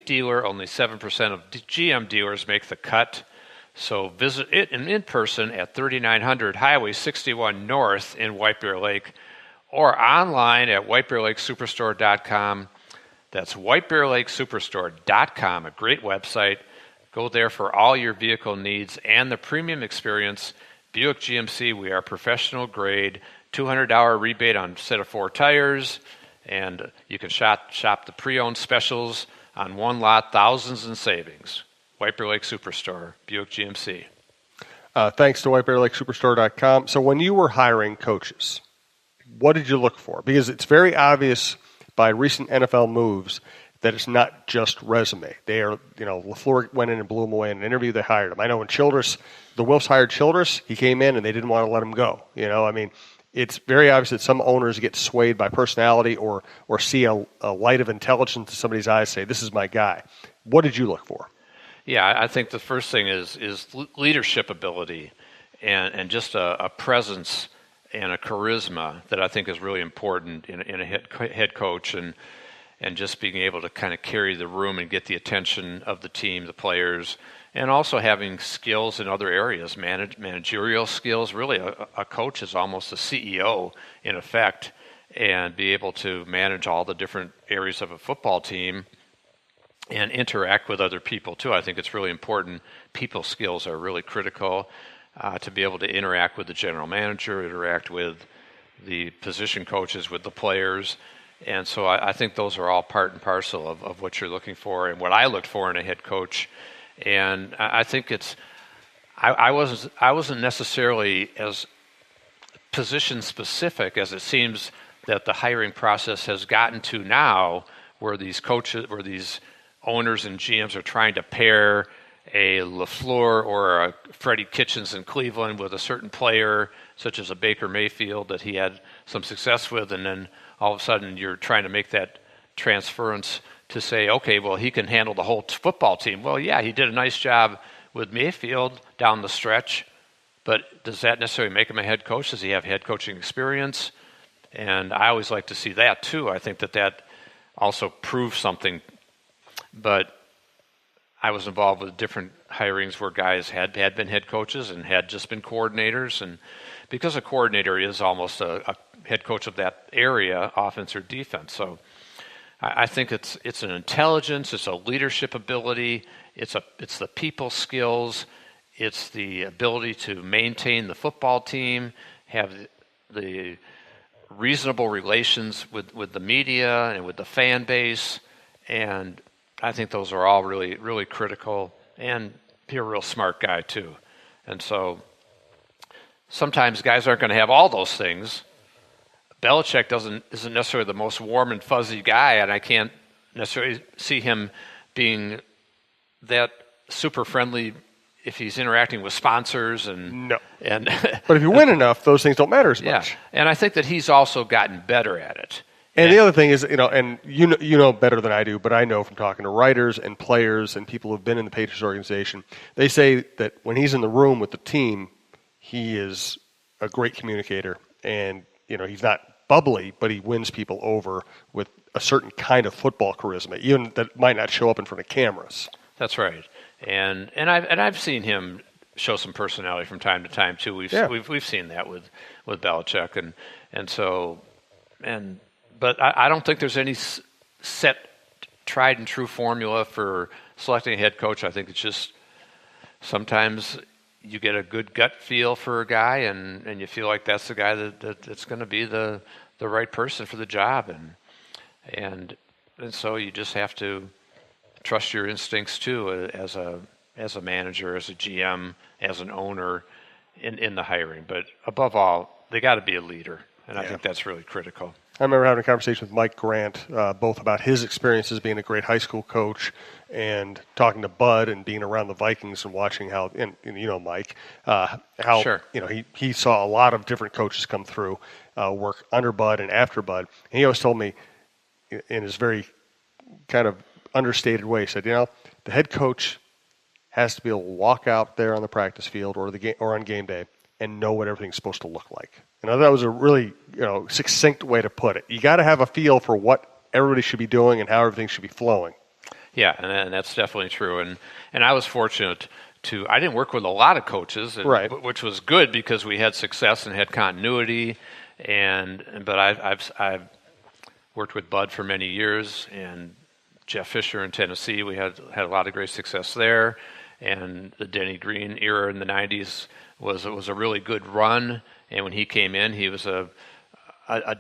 dealer. Only 7% of GM dealers make the cut. So visit it in person at 3900 Highway 61 North in White Bear Lake, or online at whitebearlakesuperstore.com. That's whitebearlakesuperstore.com, a great website. Go there for all your vehicle needs and the premium experience. Buick GMC, we are professional grade, $200 rebate on a set of 4 tires, and you can shop the pre-owned specials on one lot, thousands in savings. White Bear Lake Superstore, Buick GMC. Thanks to whitebearlakesuperstore.com. So when you were hiring coaches, what did you look for? Because it's very obvious by recent NFL moves that it's not just resume. They are, LaFleur went in and blew him away in an interview. They hired him. I know when the Wilfs hired Childress, he came in and they didn't want to let him go. It's very obvious that some owners get swayed by personality or see a light of intelligence in somebody's eyes, say, this is my guy. What did you look for? Yeah, I think the first thing is leadership ability and just a presence and a charisma that I think is really important in a head coach, and just being able to kind of carry the room and get the attention of the team, the players, and also having skills in other areas, managerial skills. Really, a coach is almost a CEO in effect, and be able to manage all the different areas of a football team and interact with other people too. I think it's really important. People skills are really critical to be able to interact with the general manager, interact with the position coaches, with the players. And so I think those are all part and parcel of what you're looking for and what I looked for in a head coach. And I think I wasn't necessarily as position specific as it seems that the hiring process has gotten to now, where these owners and GMs are trying to pair a LaFleur or a Freddie Kitchens in Cleveland with a certain player, such as a Baker Mayfield that he had some success with, and then all of a sudden you're trying to make that transference to say, okay, well, he can handle the whole football team. Well, yeah, he did a nice job with Mayfield down the stretch, but does that necessarily make him a head coach? Does he have head coaching experience? And I always like to see that too. I think that also proves something. But I was involved with different hirings where guys had been head coaches and had just been coordinators. And because a coordinator is almost a head coach of that area, offense or defense. So I think it's an intelligence, it's a leadership ability, it's the people skills, it's the ability to maintain the football team, have the reasonable relations with the media and with the fan base, and I think those are all really, really critical, and be a real smart guy too. And so sometimes guys aren't going to have all those things. Belichick isn't necessarily the most warm and fuzzy guy, and I can't necessarily see him being that super friendly if he's interacting with sponsors and no. And but if you win enough, those things don't matter as much. Yeah, and I think that he's also gotten better at it. And the other thing is, and you know better than I do, but I know from talking to writers and players and people who've been in the Patriots organization, they say that when he's in the room with the team, he is a great communicator, and he's not bubbly, but he wins people over with a certain kind of football charisma, even that might not show up in front of cameras. That's right, and I've seen him show some personality from time to time too. We've seen that with Belichick, but I don't think there's any set, tried and true formula for selecting a head coach. I think it's just sometimes you get a good gut feel for a guy, and you feel like that's the guy that's going to be the right person for the job, and so you just have to trust your instincts too as a manager, as a GM, as an owner in the hiring. But above all, they got to be a leader, and I think that's really critical. I remember having a conversation with Mike Grant, both about his experiences being a great high school coach and talking to Bud and being around the Vikings and watching how, and Mike, how Sure. He saw a lot of different coaches come through, work under Bud and after Bud. And he always told me in his very kind of understated way, he said, the head coach has to be able to walk out there on the practice field or on game day and know what everything's supposed to look like. That was a really succinct way to put it. You got to have a feel for what everybody should be doing and how everything should be flowing. Yeah, and that's definitely true. And I was fortunate I didn't work with a lot of coaches, which was good because we had success and had continuity. But I've worked with Bud for many years, and Jeff Fisher in Tennessee. We had a lot of great success there, and the Denny Green era in the '90s was a really good run. And when he came in, he was a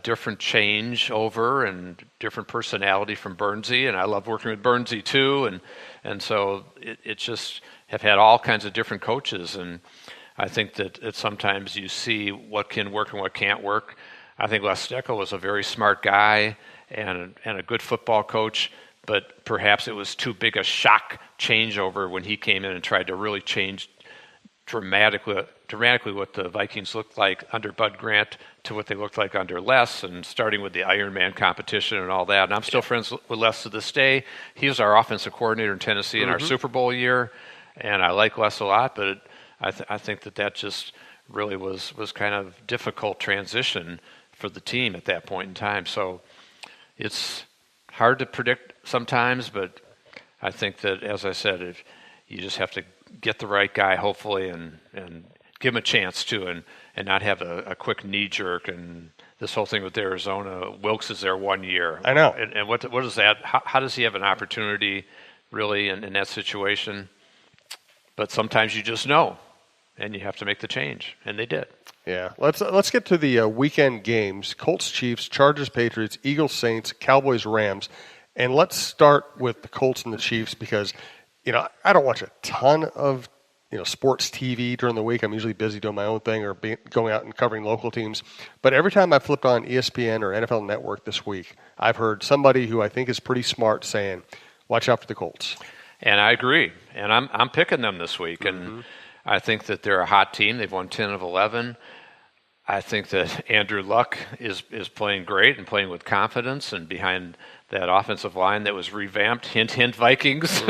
different change over and different personality from Bernsey, and I love working with Bernsey too. And so it just have had all kinds of different coaches, and I think that sometimes you see what can work and what can't work. I think Les Steckel was a very smart guy and a good football coach, but perhaps it was too big a shock changeover when he came in and tried to really change dramatically what the Vikings looked like under Bud Grant to what they looked like under Les, and starting with the Ironman competition and all that. And I'm still friends with Les to this day. He was our offensive coordinator in Tennessee in our Super Bowl year, and I like Les a lot, but I think that just really was kind of difficult transition for the team at that point in time. So it's hard to predict sometimes, but I think that, as I said, if you just have to get the right guy, hopefully, and give him a chance to, and not have a quick knee jerk. And this whole thing with Arizona, Wilkes is there 1 year. I know. And what is that? How does he have an opportunity really in that situation? But sometimes you just know, and you have to make the change, and they did. Yeah, let's get to the weekend games: Colts, Chiefs, Chargers, Patriots, Eagles, Saints, Cowboys, Rams, and let's start with the Colts and the Chiefs because I don't watch a ton of sports TV during the week. I'm usually busy doing my own thing or going out and covering local teams. But every time I flipped on ESPN or NFL Network this week, I've heard somebody who I think is pretty smart saying, "Watch out for the Colts." And I agree. And I'm picking them this week, and I think that they're a hot team. They've won 10 of 11. I think that Andrew Luck is playing great and playing with confidence, and behind that offensive line that was revamped, hint, Vikings,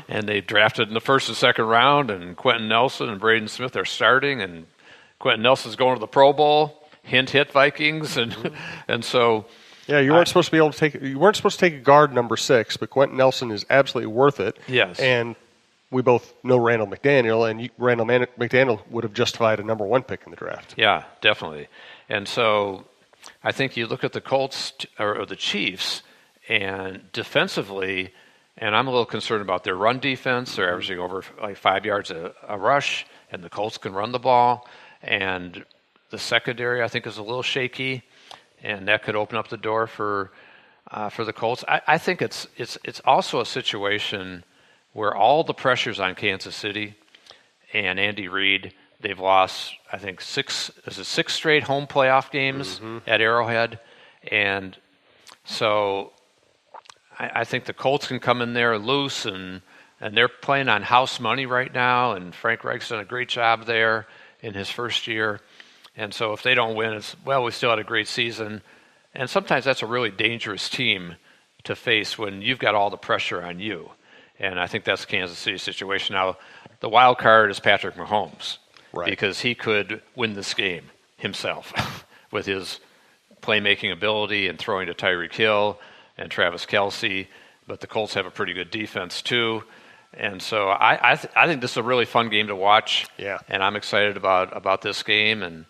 and they drafted in the first and second round, and Quentin Nelson and Braden Smith are starting, and Quentin Nelson's going to the Pro Bowl, hint, Vikings, and so. Yeah, you weren't supposed to take a guard number 6, but Quentin Nelson is absolutely worth it. Yes, and we both know Randall McDaniel, and Randall McDaniel would have justified a number 1 pick in the draft. Yeah, definitely. And so I think you look at the Colts or the Chiefs, and defensively, and I'm a little concerned about their run defense. They're averaging over like 5 yards a rush, and the Colts can run the ball. And the secondary, I think, is a little shaky, and that could open up the door for the Colts. I think it's also a situation where all the pressure's on Kansas City and Andy Reid. They've lost, I think, 6 straight home playoff games at Arrowhead. And so I think the Colts can come in there loose, and they're playing on house money right now, and Frank Reich's done a great job there in his first year. And so if they don't win, we still had a great season. And sometimes that's a really dangerous team to face when you've got all the pressure on you. And I think that's Kansas City's situation. Now, the wild card is Patrick Mahomes, right? Because he could win this game himself with his playmaking ability and throwing to Tyreek Hill and Travis Kelce. But the Colts have a pretty good defense too. And so I think this is a really fun game to watch. Yeah. And I'm excited about this game. And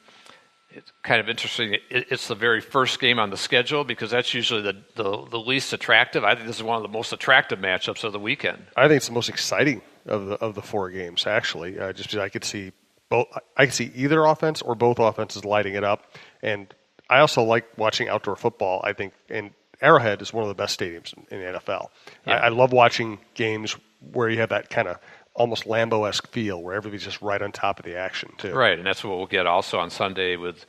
it's kind of interesting. It's the very first game on the schedule because that's usually the least attractive. I think this is one of the most attractive matchups of the weekend. I think it's the most exciting of the 4 games, actually. Just because I could see both. I could see either offense or both offenses lighting it up. And I also like watching outdoor football. I think, and Arrowhead is one of the best stadiums in the NFL. Yeah. I love watching games where you have that kind of almost Lambeau-esque feel where everybody's just right on top of the action too. Right, and that's what we'll get also on Sunday with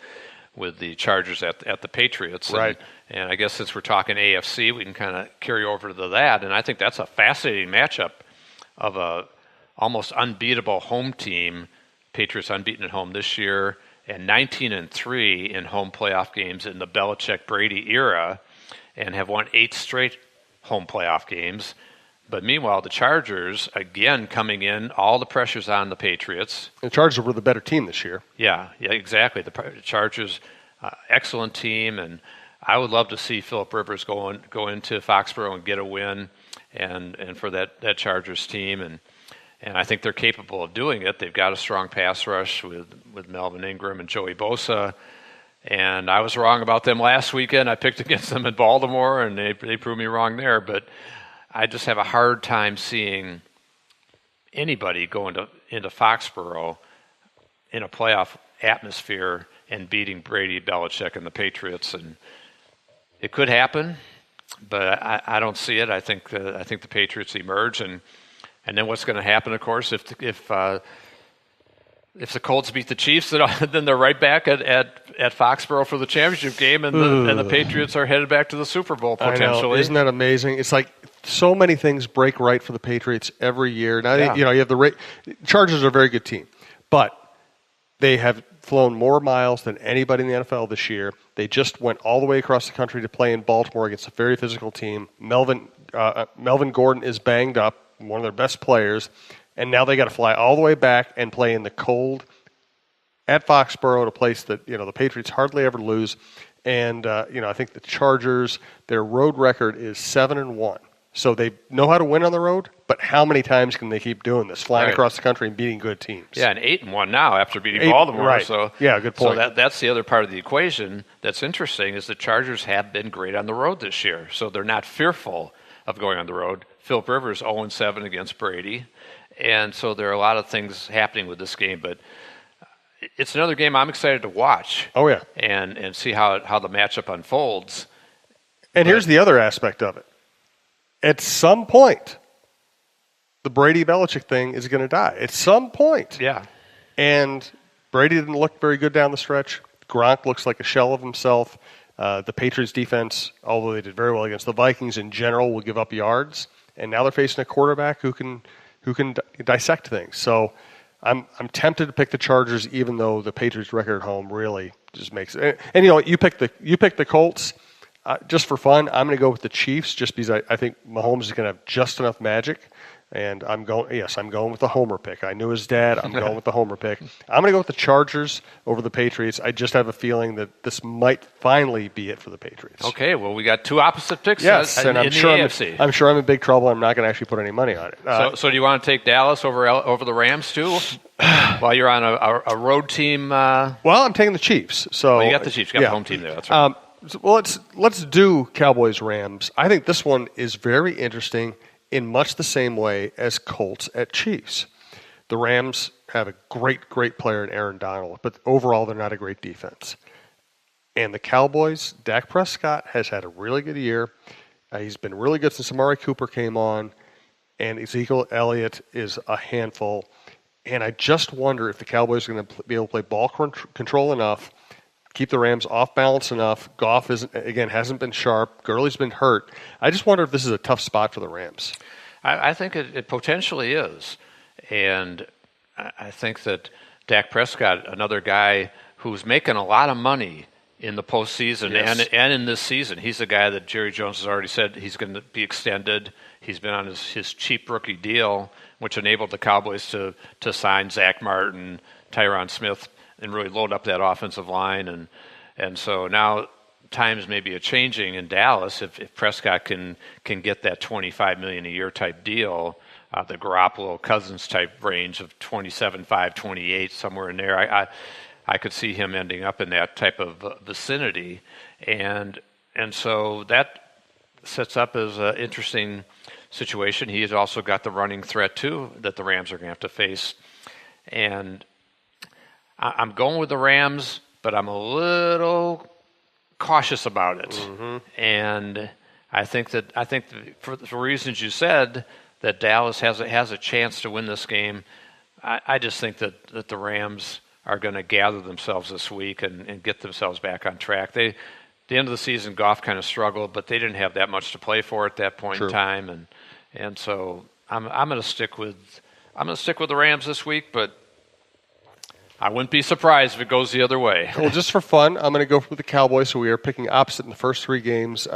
the Chargers at the Patriots. Right. And I guess since we're talking AFC, we can kind of carry over to that. And I think that's a fascinating matchup of a almost unbeatable home team. Patriots unbeaten at home this year and 19-3 in home playoff games in the Belichick-Brady era and have won 8 straight home playoff games. But meanwhile, the Chargers, again, coming in, all the pressure's on the Patriots. The Chargers were the better team this year. Yeah, exactly. The Chargers, excellent team, and I would love to see Phillip Rivers go into Foxborough and get a win. and for that Chargers team, and I think they're capable of doing it. They've got a strong pass rush with Melvin Ingram and Joey Bosa, and I was wrong about them last weekend. I picked against them in Baltimore, and they proved me wrong there. But I just have a hard time seeing anybody go into Foxborough in a playoff atmosphere and beating Brady, Belichick, and the Patriots. And it could happen, but I don't see it. I think the Patriots emerge, and then what's going to happen, of course, if the Colts beat the Chiefs, then they're right back at Foxborough for the championship game, and the Patriots are headed back to the Super Bowl potentially. I know. Isn't that amazing? It's like so many things break right for the Patriots every year. Now, you have the Chargers are a very good team, but they have flown more miles than anybody in the NFL this year. They just went all the way across the country to play in Baltimore against a very physical team. Melvin Gordon is banged up, one of their best players, and now they got to fly all the way back and play in the cold at Foxborough, a place that the Patriots hardly ever lose. And I think the Chargers, their road record is 7-1. So they know how to win on the road, but how many times can they keep doing this, flying across the country and beating good teams? Yeah, and 8-1 now after beating Baltimore. Right. So yeah, good point. So that's the other part of the equation that's interesting is the Chargers have been great on the road this year, so they're not fearful of going on the road. Philip Rivers 0-7 against Brady, and so there are a lot of things happening with this game, but it's another game I'm excited to watch. Oh yeah, and see how the matchup unfolds. And here's the other aspect of it. At some point, the Brady-Belichick thing is going to die. At some point. Yeah. And Brady didn't look very good down the stretch. Gronk looks like a shell of himself. The Patriots defense, although they did very well against the Vikings in general, will give up yards. And now they're facing a quarterback who can dissect things. So I'm tempted to pick the Chargers, even though the Patriots record at home really just makes it. And you pick the Colts. Just for fun, I'm going to go with the Chiefs just because I think Mahomes is going to have just enough magic. And I'm going with the homer pick. I knew his dad. I'm going with the homer pick. I'm going to go with the Chargers over the Patriots. I just have a feeling that this might finally be it for the Patriots. Okay, well, we got two opposite picks yes, in and the AFC. I'm sure I'm in big trouble. I'm not going to actually put any money on it. So do you want to take Dallas over the Rams too? While you're on a road team? Well, I'm taking the Chiefs. So you got the Chiefs. You got the home team there. That's right. Well, let's do Cowboys-Rams. I think this one is very interesting in much the same way as Colts at Chiefs. The Rams have a great player in Aaron Donald, but overall they're not a great defense. And the Cowboys, Dak Prescott has had a really good year. He's been really good since Amari Cooper came on, and Ezekiel Elliott is a handful. And I just wonder if the Cowboys are going to be able to play ball control enough, keep the Rams off balance enough. Goff hasn't been sharp. Gurley's been hurt. I just wonder if this is a tough spot for the Rams. I think it potentially is. And I think that Dak Prescott, another guy who's making a lot of money in the postseason and in this season. He's a guy that Jerry Jones has already said he's going to be extended. He's been on his cheap rookie deal, which enabled the Cowboys to sign Zach Martin, Tyron Smith, and really load up that offensive line. And so now times maybe are changing in Dallas if Prescott can get that $25 million a year type deal, the Garoppolo Cousins type range of 27.5, 28, somewhere in there. I could see him ending up in that type of vicinity. And so that sets up as an interesting situation. He has also got the running threat too that the Rams are going to have to face. And I'm going with the Rams, but I'm a little cautious about it. Mm-hmm. And I think for the reasons you said, that Dallas has a chance to win this game. I just think that the Rams are going to gather themselves this week and get themselves back on track. The end of the season, Goff kind of struggled, but they didn't have that much to play for at that point in time, and so I'm going to stick with the Rams this week, but I wouldn't be surprised if it goes the other way. Well, just for fun, I'm going to go with the Cowboys, so we are picking opposite in the first three games.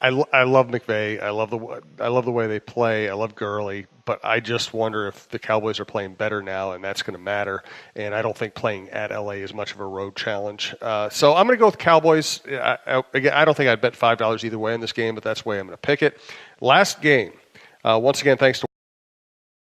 I love McVay. I love the way they play. I love Gurley, but I just wonder if the Cowboys are playing better now, and that's going to matter. And I don't think playing at LA is much of a road challenge. So I'm going to go with Cowboys. Again, I don't think I'd bet $5 either way in this game, but that's the way I'm going to pick it. Last game. Once again, thanks to